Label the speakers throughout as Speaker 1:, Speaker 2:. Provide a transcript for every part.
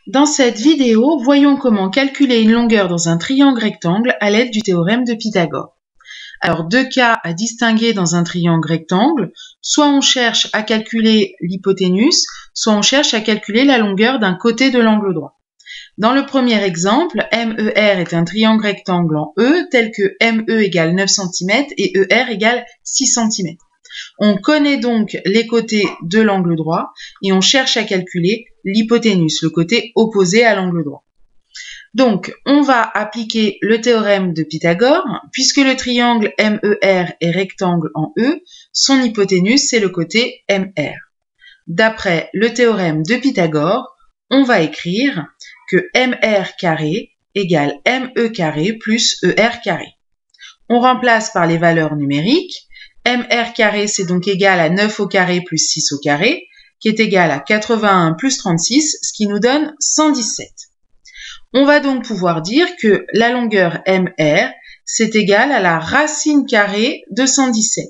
Speaker 1: Dans cette vidéo, voyons comment calculer une longueur dans un triangle rectangle à l'aide du théorème de Pythagore. Alors, deux cas à distinguer dans un triangle rectangle, soit on cherche à calculer l'hypoténuse, soit on cherche à calculer la longueur d'un côté de l'angle droit. Dans le premier exemple, MER est un triangle rectangle en E tel que ME égale 9 cm et ER égale 6 cm. On connaît donc les côtés de l'angle droit et on cherche à calculer l'hypoténuse, le côté opposé à l'angle droit. Donc, on va appliquer le théorème de Pythagore. Puisque le triangle MER est rectangle en E, son hypoténuse, c'est le côté MR. D'après le théorème de Pythagore, on va écrire que MR carré égale ME carré plus ER carré. On remplace par les valeurs numériques. MR carré, c'est donc égal à 9 au carré plus 6 au carré, qui est égal à 81 plus 36, ce qui nous donne 117. On va donc pouvoir dire que la longueur MR, c'est égal à la racine carrée de 117.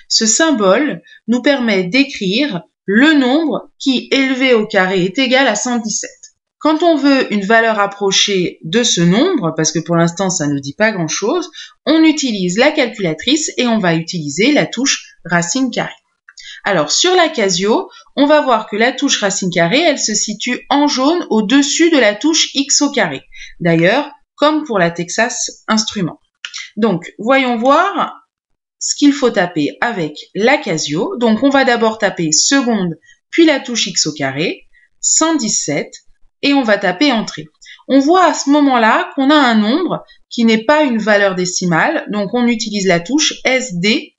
Speaker 1: Ce symbole nous permet d'écrire le nombre qui, élevé au carré, est égal à 117. Quand on veut une valeur approchée de ce nombre, parce que pour l'instant ça ne nous dit pas grand-chose, on utilise la calculatrice et on va utiliser la touche racine carrée. Alors sur la Casio, on va voir que la touche racine carrée, elle se situe en jaune au-dessus de la touche x au carré. D'ailleurs, comme pour la Texas Instruments. Donc, voyons voir ce qu'il faut taper avec la Casio. Donc, on va d'abord taper seconde, puis la touche x au carré, 117, et on va taper entrée. On voit à ce moment-là qu'on a un nombre qui n'est pas une valeur décimale, donc on utilise la touche SD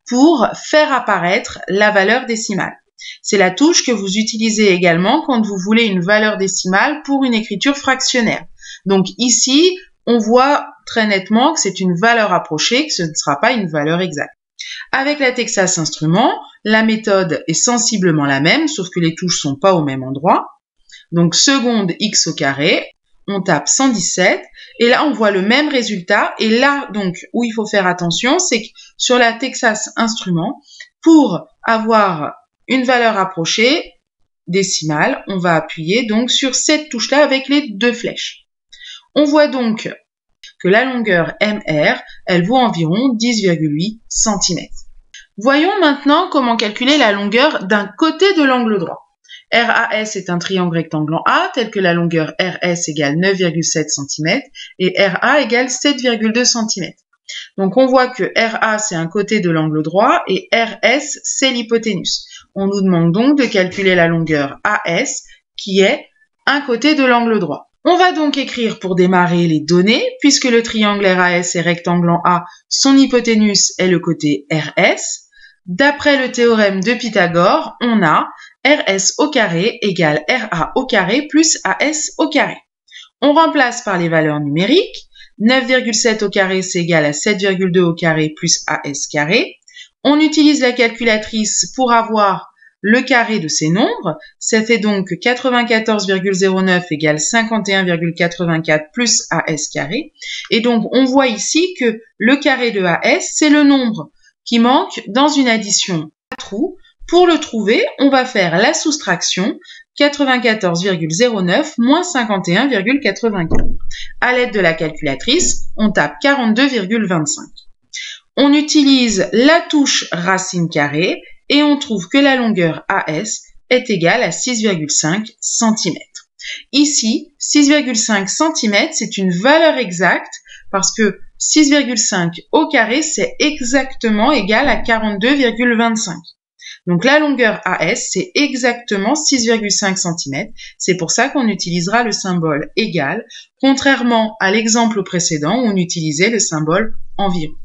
Speaker 1: pour faire apparaître la valeur décimale. C'est la touche que vous utilisez également quand vous voulez une valeur décimale pour une écriture fractionnaire. Donc ici, on voit très nettement que c'est une valeur approchée, que ce ne sera pas une valeur exacte. Avec la Texas Instruments, la méthode est sensiblement la même, sauf que les touches ne sont pas au même endroit. Donc seconde x au carré, on tape 117, et là on voit le même résultat, et là donc où il faut faire attention, c'est que sur la Texas Instruments, pour avoir une valeur approchée décimale, on va appuyer donc sur cette touche-là avec les deux flèches. On voit donc que la longueur MR, elle vaut environ 10,8 cm. Voyons maintenant comment calculer la longueur d'un côté de l'angle droit. RAS est un triangle rectangle en A, tel que la longueur RS égale 9,7 cm et RA égale 7,2 cm. Donc on voit que RA c'est un côté de l'angle droit et RS c'est l'hypoténuse. On nous demande donc de calculer la longueur AS qui est un côté de l'angle droit. On va donc écrire pour démarrer les données, puisque le triangle RAS est rectangle en A, son hypoténuse est le côté RS. D'après le théorème de Pythagore, on a RS au carré égale RA au carré plus AS au carré. On remplace par les valeurs numériques. 9,7 au carré, c'est égal à 7,2 au carré plus AS carré. On utilise la calculatrice pour avoir le carré de ces nombres. Ça fait donc 94,09 égale 51,84 plus AS carré. Et donc, on voit ici que le carré de AS, c'est le nombre qui manque dans une addition à trous. Pour le trouver, on va faire la soustraction 94,09 moins 51,84. À l'aide de la calculatrice, on tape 42,25. On utilise la touche racine carrée et on trouve que la longueur AS est égale à 6,5 cm. Ici, 6,5 cm, c'est une valeur exacte parce que 6,5 au carré, c'est exactement égal à 42,25. Donc la longueur AS, c'est exactement 6,5 cm. C'est pour ça qu'on utilisera le symbole égal, contrairement à l'exemple précédent où on utilisait le symbole environ.